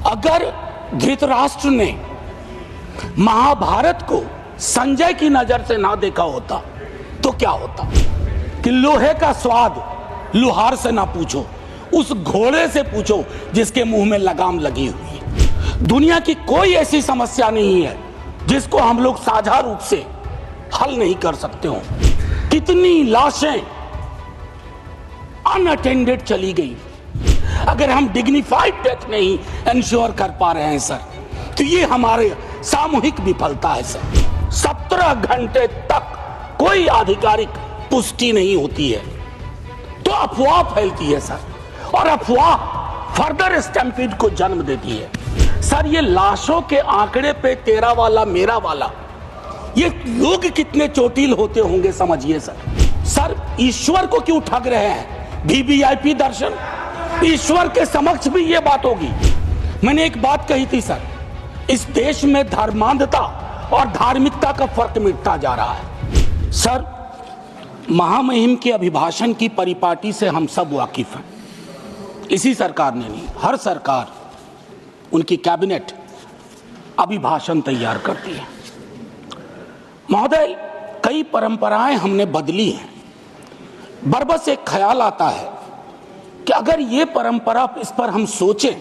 अगर धृतराष्ट्र ने महाभारत को संजय की नजर से ना देखा होता तो क्या होता कि लोहे का स्वाद लुहार से ना पूछो, उस घोड़े से पूछो जिसके मुंह में लगाम लगी हुई है। दुनिया की कोई ऐसी समस्या नहीं है जिसको हम लोग साझा रूप से हल नहीं कर सकते हो। कितनी लाशें अनअटेंडेड चली गई। अगर हम डिग्निफाइड डेथ नहीं इंश्योर कर पा रहे हैं सर, तो ये हमारे सामूहिक विफलता है सर। 17 घंटे तक कोई आधिकारिक पुष्टि नहीं होती है तो अफवाह फैलती है सर, और अफवाह फर्दर स्टैम्पीड को जन्म देती है सर। ये लाशों के आंकड़े पे तेरा वाला मेरा वाला, ये लोग कितने चोटिल होते होंगे समझिए सर। सर ईश्वर को क्यों ठग रहे हैं? वीवीआईपी दर्शन, ईश्वर के समक्ष भी ये बात होगी। मैंने एक बात कही थी सर, इस देश में धर्मांधता और धार्मिकता का फर्क मिटता जा रहा है सर। महामहिम के अभिभाषण की परिपाटी से हम सब वाकिफ हैं। इसी सरकार ने नहीं, हर सरकार, उनकी कैबिनेट अभिभाषण तैयार करती है। महोदय, कई परंपराएं हमने बदली हैं। बरबस एक ख्याल आता है कि अगर ये परंपरा, इस पर हम सोचें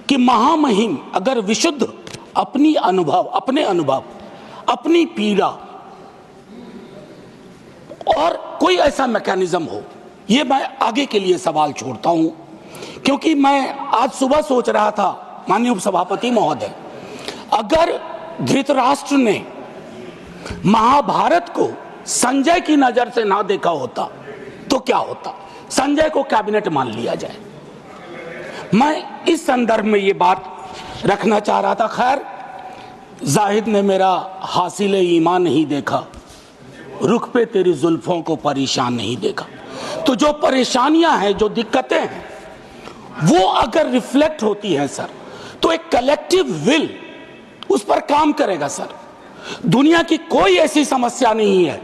कि महामहिम अगर विशुद्ध अपने अनुभव, अपनी पीड़ा और कोई ऐसा मैकेनिज्म हो, ये मैं आगे के लिए सवाल छोड़ता हूं, क्योंकि मैं आज सुबह सोच रहा था माननीय उपसभापति महोदय, अगर धृतराष्ट्र ने महाभारत को संजय की नजर से ना देखा होता तो क्या होता? संजय को कैबिनेट मान लिया जाए। मैं इस संदर्भ में ये बात रखना चाह रहा था। खैर, जाहिद ने मेरा हासिल ईमान नहीं देखा, रुख पे तेरी जुल्फों को परेशान नहीं देखा। तो जो परेशानियां हैं, जो दिक्कतें हैं, वो अगर रिफ्लेक्ट होती हैं सर, तो एक कलेक्टिव विल उस पर काम करेगा सर। दुनिया की कोई ऐसी समस्या नहीं है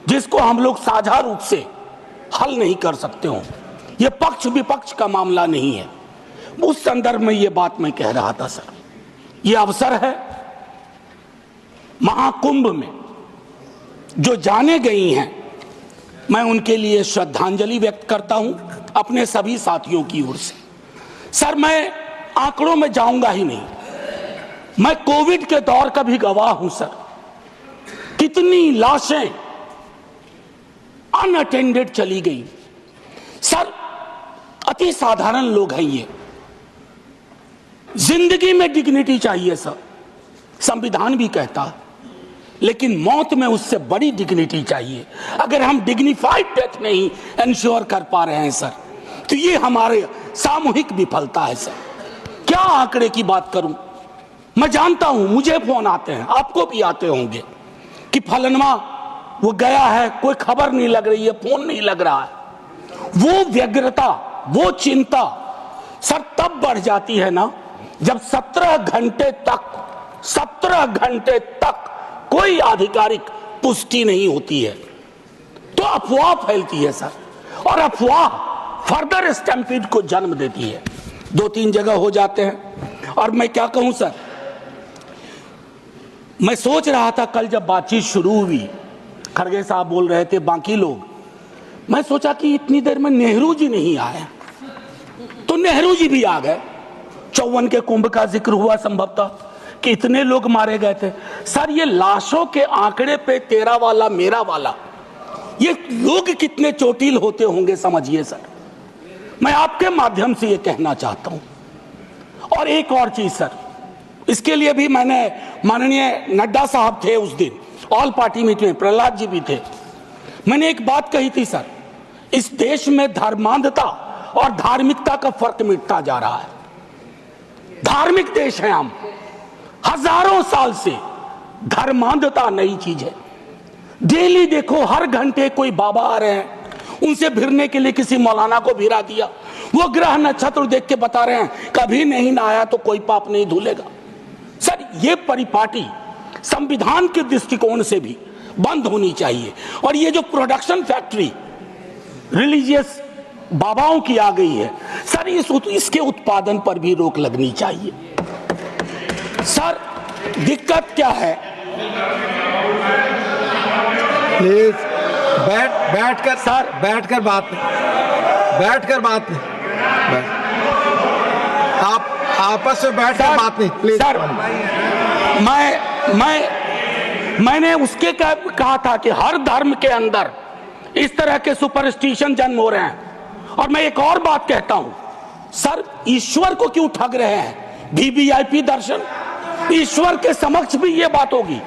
जिसको हम लोग साझा रूप से हल नहीं कर सकते हो। यह पक्ष विपक्ष का मामला नहीं है। उस संदर्भ में यह बात मैं कह रहा था सर। यह अवसर है, महाकुंभ में जो जाने गई हैं, मैं उनके लिए श्रद्धांजलि व्यक्त करता हूं अपने सभी साथियों की ओर से। सर मैं आंकड़ों में जाऊंगा ही नहीं, मैं कोविड के दौर का भी गवाह हूं सर। कितनी लाशें अनअटेंडेड चली गई सर। अति साधारण लोग हैं ये। जिंदगी में डिग्निटी चाहिए सर, संविधान भी कहता है, लेकिन मौत में उससे बड़ी डिग्निटी चाहिए। अगर हम डिग्निफाइड डेथ नहीं इंश्योर कर पा रहे हैं सर, तो ये हमारे सामूहिक विफलता है सर। क्या आंकड़े की बात करूं? मैं जानता हूं मुझे फोन आते हैं, आपको भी आते होंगे कि फलनवा वो गया है, कोई खबर नहीं लग रही है, फोन नहीं लग रहा है। वो व्यग्रता, वो चिंता सर तब बढ़ जाती है ना जब 17 घंटे तक कोई आधिकारिक पुष्टि नहीं होती है तो अफवाह फैलती है सर, और अफवाह फर्दर स्टैम्पीड को जन्म देती है। 2-3 जगह हो जाते हैं। और मैं क्या कहूं सर, मैं सोच रहा था कल जब बातचीत शुरू हुई, खड़गे साहब बोल रहे थे, बाकी लोग, मैं सोचा कि इतनी देर में नेहरू जी नहीं आए, तो नेहरू जी भी आ गए। 54 के कुंभ का जिक्र हुआ संभवतः कि इतने लोग मारे गए थे सर। ये लाशों के आंकड़े पे तेरा वाला मेरा वाला, ये लोग कितने चोटिल होते होंगे समझिए सर। मैं आपके माध्यम से ये कहना चाहता हूं। और एक और चीज सर, इसके लिए भी मैंने, माननीय नड्डा साहब थे उस दिन ऑल पार्टी मीटिंग में, प्रहलाद जी भी थे, मैंने एक बात कही थी सर, इस देश में धर्मांधता और धार्मिकता का फर्क मिटता जा रहा है। धार्मिक देश है हम, हजारों साल से धर्मांधता नई चीज है। डेली देखो, हर घंटे कोई बाबा आ रहे हैं, उनसे भिड़ने के लिए किसी मौलाना को भिड़ा दिया, वो ग्रह नक्षत्र देख के बता रहे हैं कभी नहीं नहाया तो कोई पाप नहीं धुलेगा। सर ये परिपाटी संविधान के दृष्टिकोण से भी बंद होनी चाहिए। और ये जो प्रोडक्शन फैक्ट्री रिलीजियस बाबाओं की आ गई है सर। इसके उत्पादन पर भी रोक लगनी चाहिए सर। दिक्कत क्या है? प्लीज बैठकर सर, बैठकर बात नहीं आप आपस में बैठकर बात नहीं प्लीज सर। मैंने उसके कहा था कि हर धर्म के अंदर इस तरह के सुपरस्टिशन जन्म हो रहे हैं। और मैं एक और बात कहता हूं सर, ईश्वर को क्यों ठग रहे हैं? वीवीआईपी दर्शन, ईश्वर के समक्ष भी ये बात होगी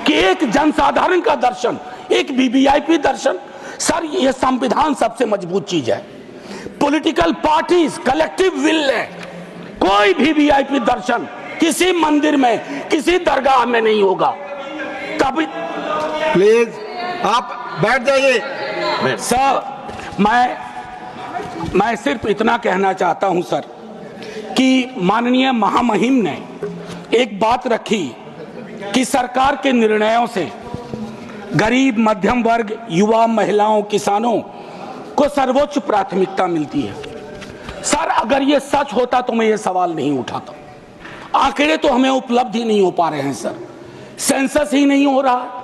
कि एक जनसाधारण का दर्शन, एक वीवीआईपी दर्शन। सर, ये संविधान सबसे मजबूत चीज है। पॉलिटिकल पार्टीज कलेक्टिव विल है। कोई भी वीवीआईपी दर्शन किसी मंदिर में, किसी दरगाह में नहीं होगा। कभी प्लीज आप बैठ जाइए सर। मैं सिर्फ इतना कहना चाहता हूं सर कि माननीय महामहिम ने एक बात रखी कि सरकार के निर्णयों से गरीब, मध्यम वर्ग, युवा, महिलाओं, किसानों को सर्वोच्च प्राथमिकता मिलती है। सर, अगर ये सच होता तो मैं ये सवाल नहीं उठाता। आंकड़े तो हमें उपलब्ध ही नहीं हो पा रहे हैं सर। सेंसस ही नहीं हो रहा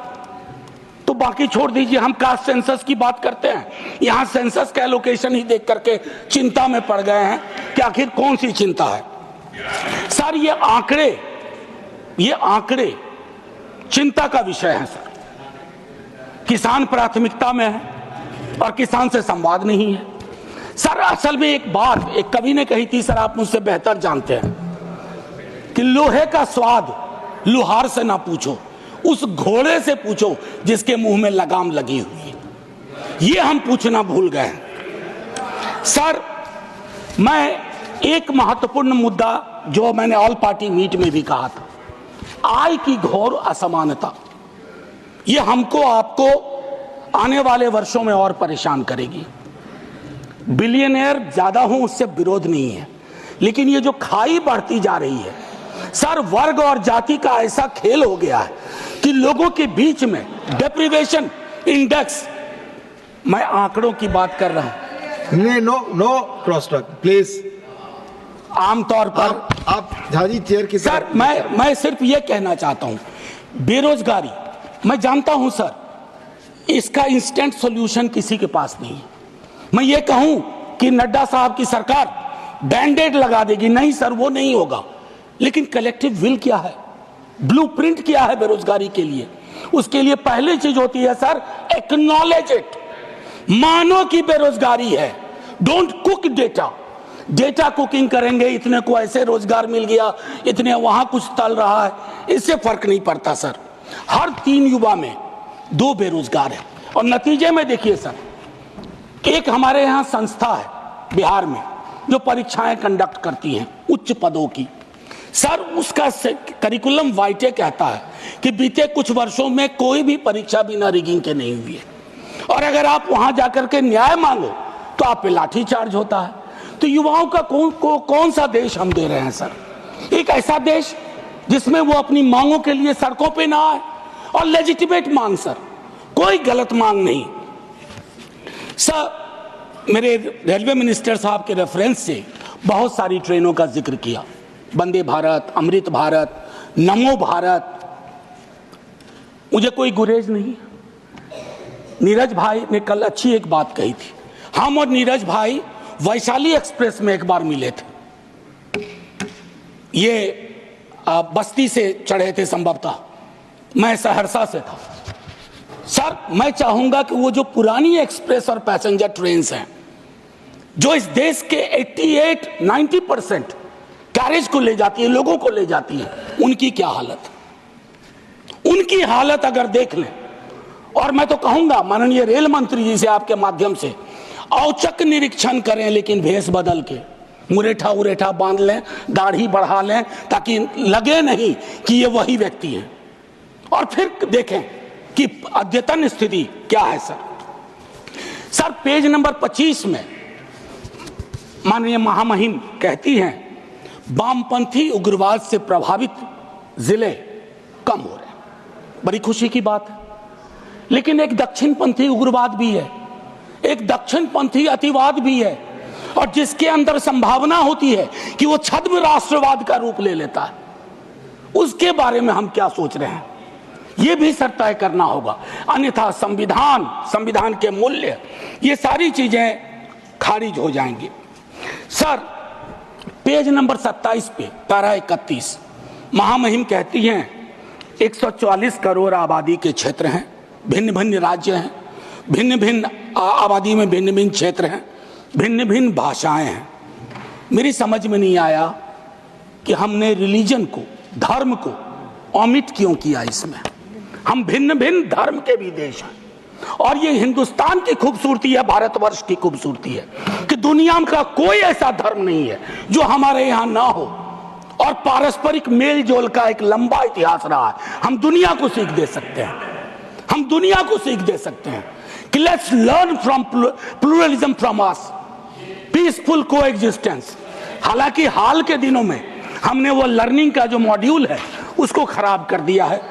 तो बाकी छोड़ दीजिए। हम कास्ट सेंसस की बात करते हैं, यहां सेंसस का एलोकेशन ही देख करके चिंता में पड़ गए हैं कि आखिर कौन सी चिंता है। सर, ये आंकड़े चिंता का विषय है सर। किसान प्राथमिकता में है और किसान से संवाद नहीं है सर। असल में एक बात एक कवि ने कही थी सर, आप मुझसे बेहतर जानते हैं कि लोहे का स्वाद लोहार से ना पूछो, उस घोड़े से पूछो जिसके मुंह में लगाम लगी हुई है। ये हम पूछना भूल गए हैं सर। मैं एक महत्वपूर्ण मुद्दा जो मैंने ऑल पार्टी मीट में भी कहा था, आय की घोर असमानता, ये हमको आपको आने वाले वर्षों में और परेशान करेगी। बिलियनियर ज्यादा हो उससे विरोध नहीं है, लेकिन ये जो खाई बढ़ती जा रही है सर, वर्ग और जाति का ऐसा खेल हो गया है कि लोगों के बीच में डेप्रिवेशन इंडेक्स, मैं आंकड़ों की बात कर रहा हूं। No cross talk please. आमतौर पर आप झाजी चेयर की सर, मैं सिर्फ ये कहना चाहता हूं, बेरोजगारी मैं जानता हूं सर, इसका इंस्टेंट सॉल्यूशन किसी के पास नहीं है। मैं ये कहूं कि नड्डा साहब की सरकार बैंडेड लगा देगी, नहीं सर, वो नहीं होगा। लेकिन कलेक्टिव विल क्या है, ब्लूप्रिंट क्या है बेरोजगारी के लिए? उसके लिए पहली चीज होती है सर, एक्नॉलेज इट, मानो कि बेरोजगारी है। डोंट कुक डेटा कुकिंग करेंगे, इतने को ऐसे रोजगार मिल गया, इतने वहां कुछ तल रहा है, इससे फर्क नहीं पड़ता सर। हर 3 युवा में 2 बेरोजगार है। और नतीजे में देखिए सर, एक हमारे यहां संस्था है बिहार में जो परीक्षाएं कंडक्ट करती हैं उच्च पदों की सर, उसका करिकुलम वाइटे कहता है कि बीते कुछ वर्षों में कोई भी परीक्षा बिना रिगिंग के नहीं हुई है। और अगर आप वहां जाकर के न्याय मांगो तो आप पे लाठी चार्ज होता है। तो युवाओं का कौन सा देश हम दे रहे हैं सर? एक ऐसा देश जिसमें वो अपनी मांगों के लिए सड़कों पे ना आए, और लेजिटिमेट मांग सर, कोई गलत मांग नहीं सर। मेरे रेलवे मिनिस्टर साहब के रेफरेंस से बहुत सारी ट्रेनों का जिक्र किया, वंदे भारत, अमृत भारत, नमो भारत। मुझे कोई गुरेज नहीं। नीरज भाई ने कल अच्छी एक बात कही थी। हम और नीरज भाई वैशाली एक्सप्रेस में एक बार मिले थे। ये बस्ती से चढ़े थे संभवतः, मैं सहरसा से था सर। मैं चाहूंगा कि वो जो पुरानी एक्सप्रेस और पैसेंजर ट्रेन्स हैं जो इस देश के 88-90% कैरेज को ले जाती है, लोगों को ले जाती है, उनकी क्या हालत, उनकी हालत अगर देख लें। और मैं तो कहूंगा माननीय रेल मंत्री जी से आपके माध्यम से औचक निरीक्षण करें, लेकिन भेष बदल के, मुरेठा उरेठा बांध लें, दाढ़ी बढ़ा लें, ताकि लगे नहीं कि ये वही व्यक्ति है। और फिर देखें कि अद्यतन स्थिति क्या है सर। पेज नंबर 25 में माननीय महामहिम कहती हैं वामपंथी उग्रवाद से प्रभावित जिले कम हो रहे हैं। बड़ी खुशी की बात है। लेकिन एक दक्षिणपंथी उग्रवाद भी है, एक दक्षिणपंथी अतिवाद भी है। और जिसके अंदर संभावना होती है कि वो छद्म राष्ट्रवाद का रूप ले लेता है, उसके बारे में हम क्या सोच रहे हैं, ये भी सर तय करना होगा। अन्यथा संविधान के मूल्य, ये सारी चीजें खारिज हो जाएंगी। सर पेज नंबर 27 पे पैरा 31 महामहिम कहती हैं 144 करोड़ आबादी के क्षेत्र हैं, भिन्न भिन्न राज्य हैं, भिन्न भिन्न आबादी में भिन्न भिन्न क्षेत्र हैं, भिन्न भिन्न भाषाएं हैं। मेरी समझ में नहीं आया कि हमने रिलीजन को, धर्म को ओमिट क्यों किया इसमें। हम भिन्न भिन्न धर्म के भी देश हैं और ये हिंदुस्तान की खूबसूरती है, भारतवर्ष की खूबसूरती है कि दुनिया का कोई ऐसा धर्म नहीं है जो हमारे यहाँ ना हो और पारस्परिक मेल जोल का एक लंबा इतिहास रहा है। हम दुनिया को सीख दे सकते हैं, हम दुनिया को सीख दे सकते हैं कि let's learn from pluralism from us, peaceful coexistence. हालांकि हाल के दिनों में हमने वो लर्निंग का जो मॉड्यूल है उसको खराब कर दिया है।